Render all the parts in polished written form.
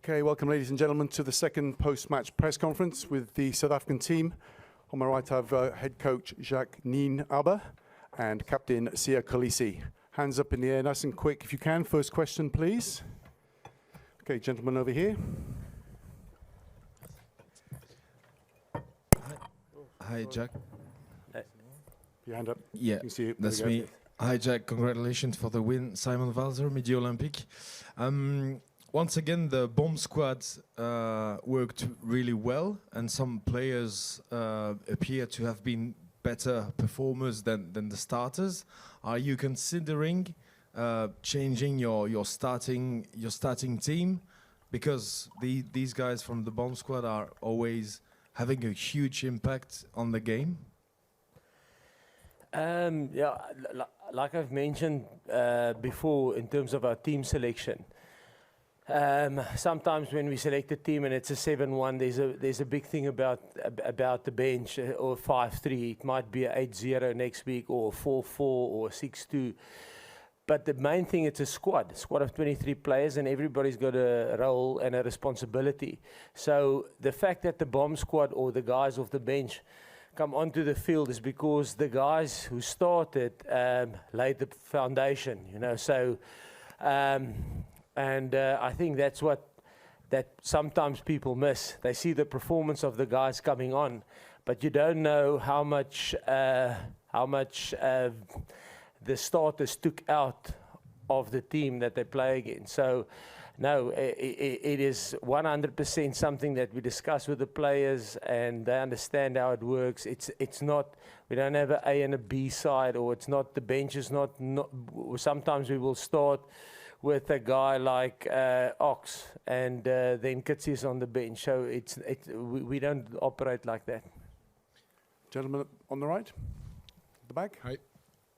Okay, welcome ladies and gentlemen to the second post-match press conference with the South African team. On my right I have head coach Jacques Nienaber and captain Kolisi. Hands up in the air nice and quick if you can. First question please. Okay, gentlemen over here. Hi Jacques. Your hand up. Yeah, you can see it. that's me. Hi Jacques, congratulations for the win. Simon Walser, Midi Olympic. Once again, the bomb squad worked really well, and some players appear to have been better performers than the starters. Are you considering changing your starting team, because these guys from the bomb squad are always having a huge impact on the game? Yeah, like I've mentioned before, in terms of our team selection. Sometimes when we select a team and it's a 7-1, there's a big thing about the bench, or 5-3. It might be a 8-0 next week, or 4-4, or 6-2. But the main thing, it's a squad of 23 players, and everybody's got a role and a responsibility. So the fact that the bomb squad or the guys off the bench come onto the field is because the guys who started laid the foundation, you know. So. I think that's that sometimes people miss. They see the performance of the guys coming on, but you don't know how much the starters took out of the team that they play against. So, no, it is 100% something that we discuss with the players, and they understand how it works. It's not, we don't have an A and a B side, or it's not, the bench is not sometimes we will start with a guy like Ox, and then Kolisi is on the bench. So we don't operate like that. Gentleman on the right, the back. Hi,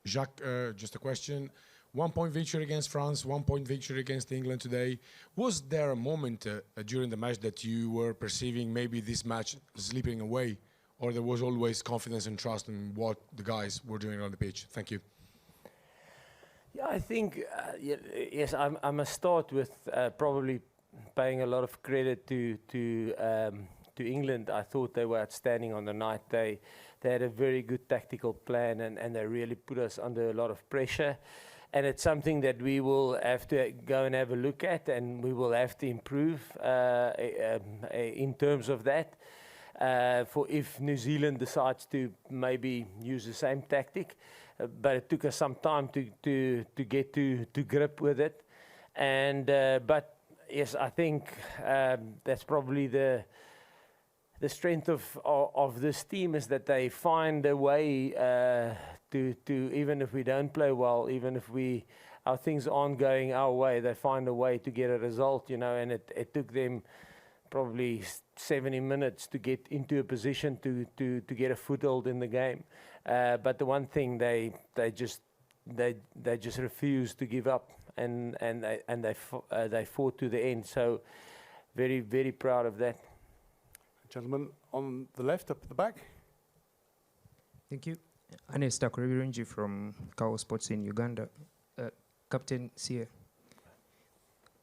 Jacques. Just a question. 1 point victory against France, 1 point victory against England today. Was there a moment during the match that you were perceiving maybe this match slipping away, or there was always confidence and trust in what the guys were doing on the pitch? Thank you. Yeah, I think, yes, I must start with probably paying a lot of credit to England. I thought they were outstanding on the night. They had a very good tactical plan, and they really put us under a lot of pressure. And it's something that we will have to go and have a look at, and we will have to improve in terms of that. For if New Zealand decides to maybe use the same tactic. But it took us some time to get to grip with it, and but yes, I think that's probably the strength of this team, is that they find a way to even if we don't play well, even if our things aren't going our way, they find a way to get a result, you know. And it took them probably 70 minutes to get into a position to get a foothold in the game. But the one thing they just refused to give up, and they fought to the end. So very, very proud of that. Gentleman on the left, up at the back. Thank you. Anes Takurirenji from Kao Sports in Uganda. Captain Sia.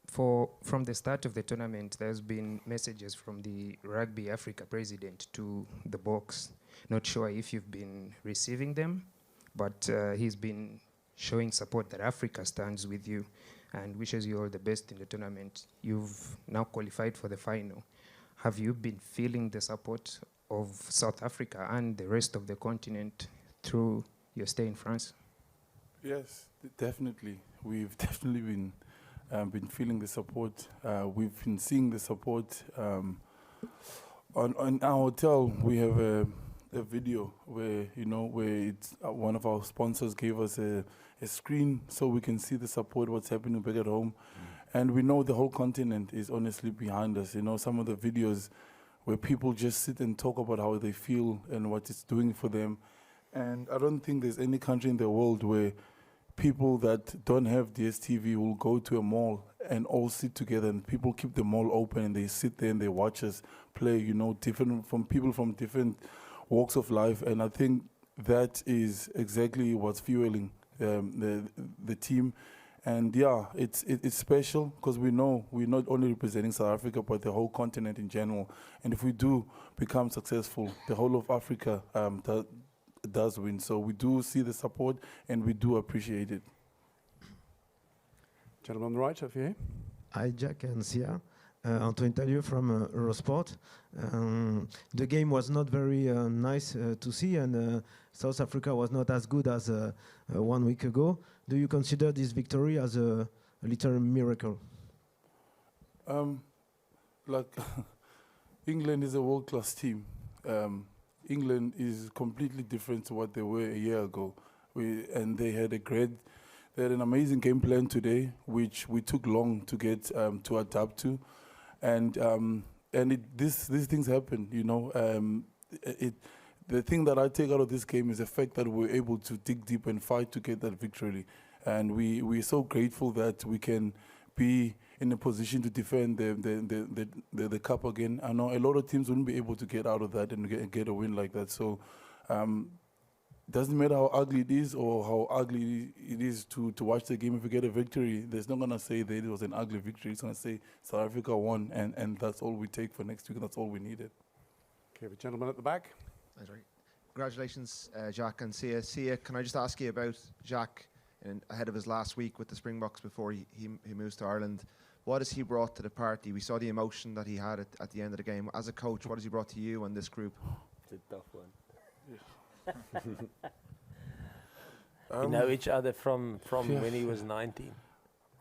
From the start of the tournament, there's been messages from the Rugby Africa president to the Boks. Not sure if you've been receiving them, but he's been showing support that Africa stands with you and wishes you all the best in the tournament. You've now qualified for the final. Have you been feeling the support of South Africa and the rest of the continent through your stay in France? Yes, definitely. We've definitely been feeling the support. We've been seeing the support. On our hotel, we have a video where, you know, where it's one of our sponsors gave us a screen so we can see the support, what's happening back at home. And we know the whole continent is honestly behind us. You know, some of the videos where people just sit and talk about how they feel and what it's doing for them. And I don't think there's any country in the world where people that don't have DSTV will go to a mall and all sit together, and people keep the mall open and they sit there and they watch us play, you know, from people from different walks of life. And I think that is exactly what's fueling the team. And yeah, it's special because we know we're not only representing South Africa but the whole continent in general. And if we do become successful, the whole of Africa does win. So we do see the support and we do appreciate it. Gentleman on the right, over here. Hi, Jacques and Sia. Antoine Talieu from Eurosport. The game was not very nice to see, and South Africa was not as good as 1 week ago. Do you consider this victory as a little miracle? Like, England is a world-class team. England is completely different to what they were a year ago. And they had an amazing game plan today, which we took long to get to adapt to. And these things happen, you know. The thing that I take out of this game is the fact that we're able to dig deep and fight to get that victory. And we're so grateful that we can be in a position to defend the cup again. I know a lot of teams wouldn't be able to get out of that and get a win like that. So doesn't matter how ugly it is or how ugly it is to watch the game. If we get a victory, there's not going to say that it was an ugly victory. It's going to say South Africa won, and that's all we take for next week. That's all we needed. Okay, the gentleman at the back. That's right. Congratulations, Jacques and Sia. Sia, can I just ask you about Jacques and ahead of his last week with the Springboks before he moves to Ireland? What has he brought to the party? We saw the emotion that he had at the end of the game. As a coach, what has he brought to you and this group? It's a tough one. You know each other from when he was 19.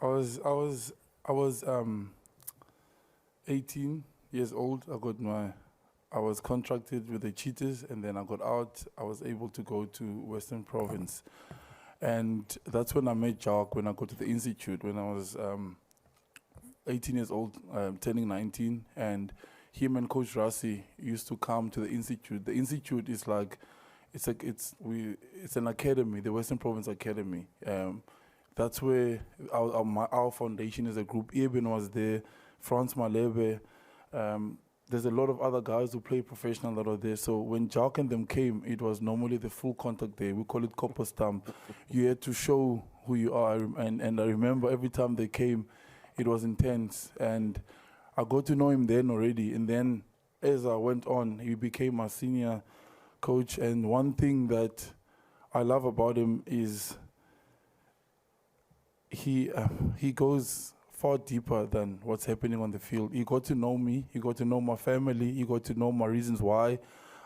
I was 18 years old. I was contracted with the Cheetahs, and then I got out. I was able to go to Western Province, and that's when I met Jacques. When I go to the institute, when I was 18 years old, turning 19, and him and Coach Rassi used to come to the institute. The institute is like. It's an academy, the Western Province Academy. That's where our foundation is a group. Eben was there, Frans Malebe. There's a lot of other guys who play professional that are there. So when Jacques and them came, it was normally the full contact day. We call it copper stamp. You had to show who you are. And I remember every time they came, it was intense. And I got to know him then already. And then as I went on, he became my senior coach. And one thing that I love about him is he goes far deeper than what's happening on the field. He got to know me, he got to know my family, he got to know my reasons why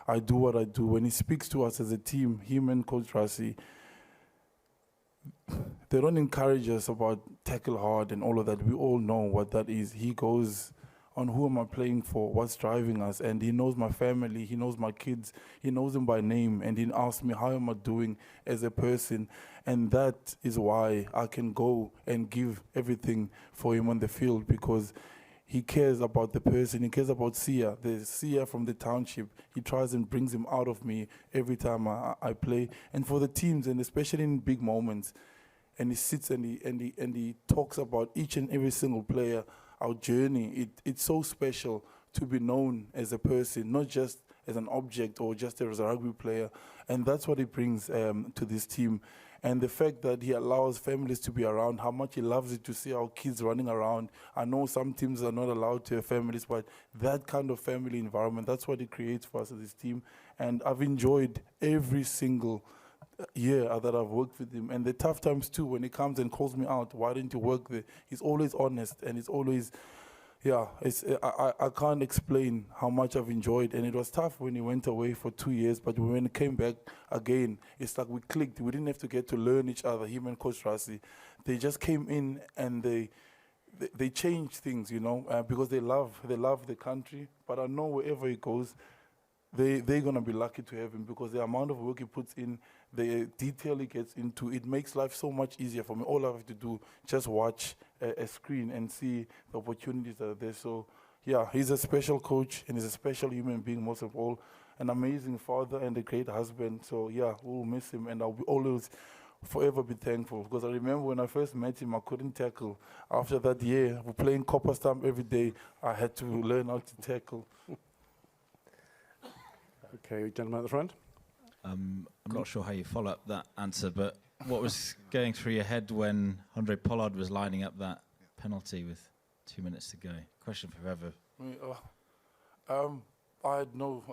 I do what I do. When he speaks to us as a team, him and Coach Rassi, they don't encourage us about tackle hard and all of that. We all know what that is. He goes on who am I playing for, what's driving us, and he knows my family, he knows my kids, he knows them by name, and he asks me how am I doing as a person, and that is why I can go and give everything for him on the field, because he cares about the person, he cares about Sia, the Sia from the township. He tries and brings him out of me every time I play, and for the teams, and especially in big moments, and he sits and he talks about each and every single player. Our journey, it's so special to be known as a person, not just as an object or just as a rugby player. And that's what he brings to this team. And the fact that he allows families to be around, how much he loves it to see our kids running around. I know some teams are not allowed to have families, but that kind of family environment, that's what he creates for us as this team. And I've enjoyed every single year that I've worked with him, and the tough times too, when he comes and calls me out, why didn't you work there? He's always honest, and it's always, I can't explain how much I've enjoyed. And it was tough when he went away for 2 years, but when he came back again, it's like we clicked. We didn't have to get to learn each other, him and Coach Rassi. They just came in and they changed things, you know, because they love the country. But I know wherever he goes, they're going to be lucky to have him, because the amount of work he puts in, the detail he gets into, it makes life so much easier for me. All I have to do, just watch a screen and see the opportunities that are there. So, yeah, he's a special coach, and he's a special human being, most of all, an amazing father and a great husband. So, yeah, we'll miss him, and I'll be always forever be thankful, because I remember when I first met him, I couldn't tackle. After that year, we're playing copper stamp every day, I had to learn how to tackle. Okay, gentleman at the front. I'm not sure how you follow up that answer, but what was going through your head when Andre Pollard was lining up that penalty with 2 minutes to go? Question for whoever. I had no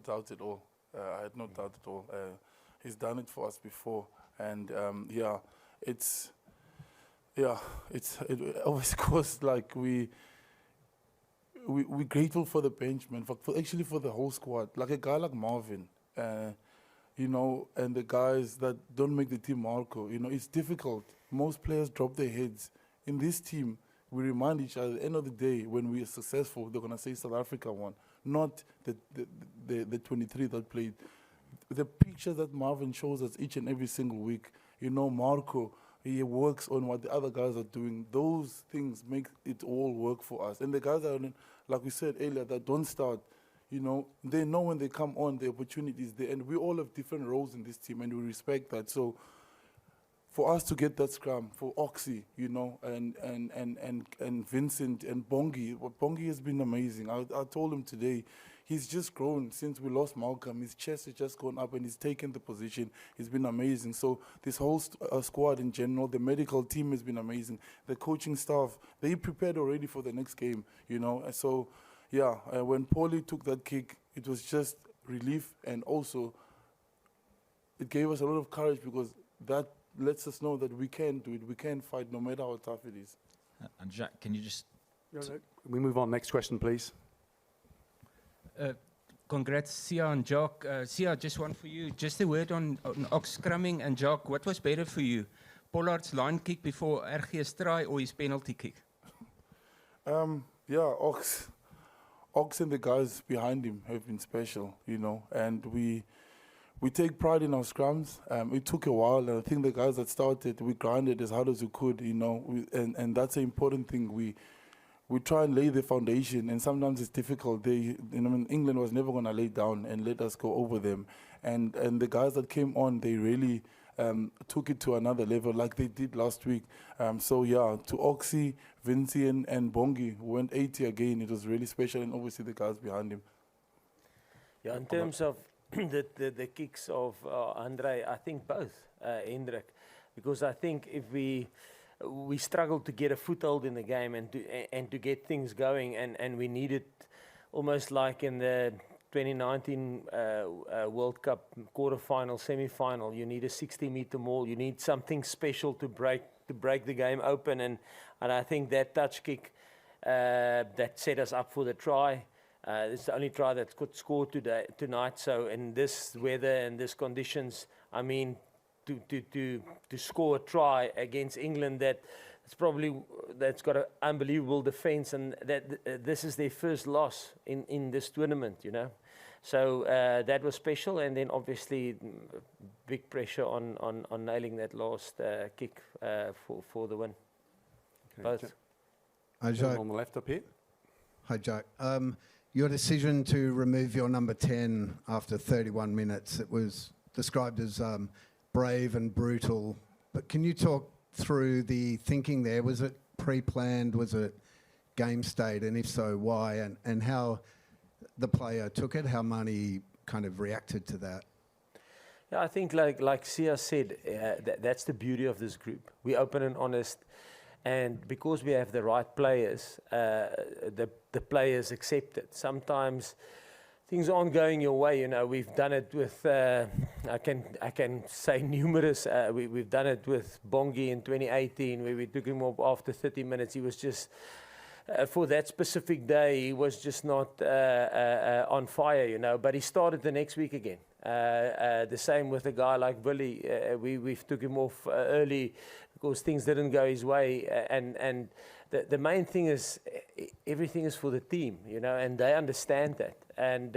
doubt at all. I had no doubt at all. He's done it for us before, and it always goes like we're grateful for the bench, man. Actually for the whole squad, like a guy like Marvin, you know, and the guys that don't make the team, Marco. You know, it's difficult. Most players drop their heads. In this team, we remind each other. At the end of the day, when we are successful, they're gonna say South Africa won, not the 23 that played. The picture that Marvin shows us each and every single week, you know, Marco, he works on what the other guys are doing. Those things make it all work for us. And the guys that, like we said earlier, that don't start, you know, they know when they come on, the opportunity is there. And we all have different roles in this team, and we respect that. So for us to get that scrum, for Oxy, you know, and Vincent and Bongi, Bongi has been amazing. I told him today, he's just grown since we lost Malcolm. His chest has just gone up and he's taken the position. He's been amazing. So this whole squad in general, the medical team has been amazing. The coaching staff, they prepared already for the next game, you know. And so, yeah, when Paulie took that kick, it was just relief, and also it gave us a lot of courage, because that lets us know that we can do it. We can fight no matter how tough it is. And Jacques, can you just... We move on. Next question, please. Congrats, Sia and Jacques. Sia, just one for you. Just a word on Ox scrumming, and Jacques, what was better for you? Pollard's line kick before RG's try, or his penalty kick? Ox and the guys behind him have been special, you know, and we take pride in our scrums. It took a while, and I think the guys that started, we grinded as hard as we could, you know, and that's an important thing. We try and lay the foundation, and sometimes it's difficult. England was never going to lay down and let us go over them. And the guys that came on, they really took it to another level, like they did last week. To Oxy, Vinci, and Bongi, who went 80 again, it was really special, and obviously the guys behind him. Yeah, in terms of the kicks of Andre, I think both, Hendrik, because I think if we struggled to get a foothold in the game and to get things going, and we needed, almost like in the 2019 World Cup quarterfinal, semi-final, you need a 60-meter maul, you need something special to break the game open, and I think that touch kick that set us up for the try. It's the only try that could score tonight. So in this weather and these conditions, I mean, to score a try against England that's got an unbelievable defence, and that this is their first loss in this tournament, you know. So that was special, and then obviously big pressure on nailing that last kick for the win. Okay, Both. Hi, Jacques. On the left up here. Hi, Jacques. Your decision to remove your number 10 after 31 minutes, it was described as brave and brutal. But can you talk through the thinking there? Was it pre-planned? Was it game state? And if so, why? And how the player took it, how Mani kind of reacted to that? Yeah, I think like Sia said, that's the beauty of this group. We're open and honest. And because we have the right players, the players accept it. Sometimes things aren't going your way. You know, we've done it with, I can say numerous. We've done it with Bongi in 2018, where we took him off after 30 minutes. He was just, for that specific day, he was just not on fire, you know. But he started the next week again. The same with a guy like Willie. We've took him off early because things didn't go his way, and the main thing is everything is for the team, you know, and they understand that, and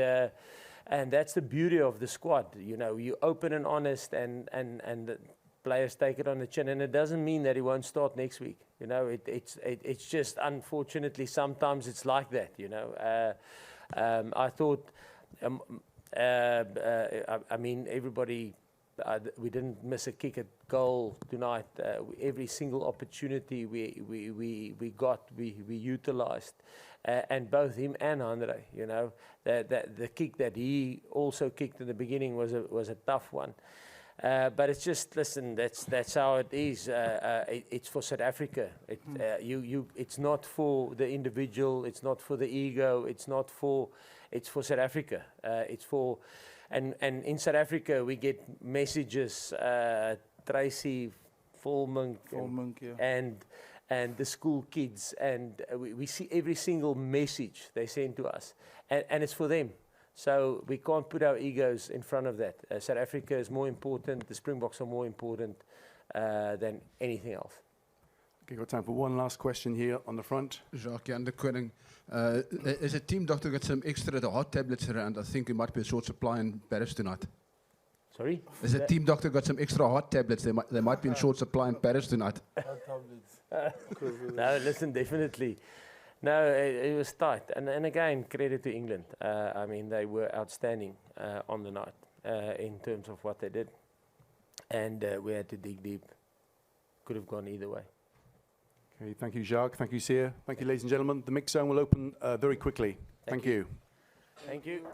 that's the beauty of the squad. You know, you open and honest, and the players take it on the chin, and it doesn't mean that he won't start next week. You know, it's just unfortunately sometimes it's like that. You know, I thought. I mean, everybody, we didn't miss a kick at goal tonight. Every single opportunity we got, we utilised. And both him and Andre, you know, the kick that he also kicked in the beginning was a tough one. But it's just, listen, that's how it is. It's for South Africa. It's not for the individual. It's not for the ego. It's for South Africa. And in South Africa we get messages. Tracy, Volmink, and the school kids, and we see every single message they send to us, and it's for them. So we can't put our egos in front of that. South Africa is more important. The Springboks are more important than anything else. Okay, got time for one last question here on the front. Jacques, Jan de Koning. Is a team doctor got some extra hot tablets around? I think there might be a short supply in Paris tonight. Sorry? Is a team doctor got some extra hot tablets? They might be in short supply in Paris tonight. No, listen, definitely. No, it was tight. And again, credit to England. I mean, they were outstanding on the night in terms of what they did. And we had to dig deep. Could have gone either way. Okay, thank you, Jacques. Thank you, Sia. Thank you, ladies and gentlemen. The mix zone will open very quickly. Thank you. Thank you.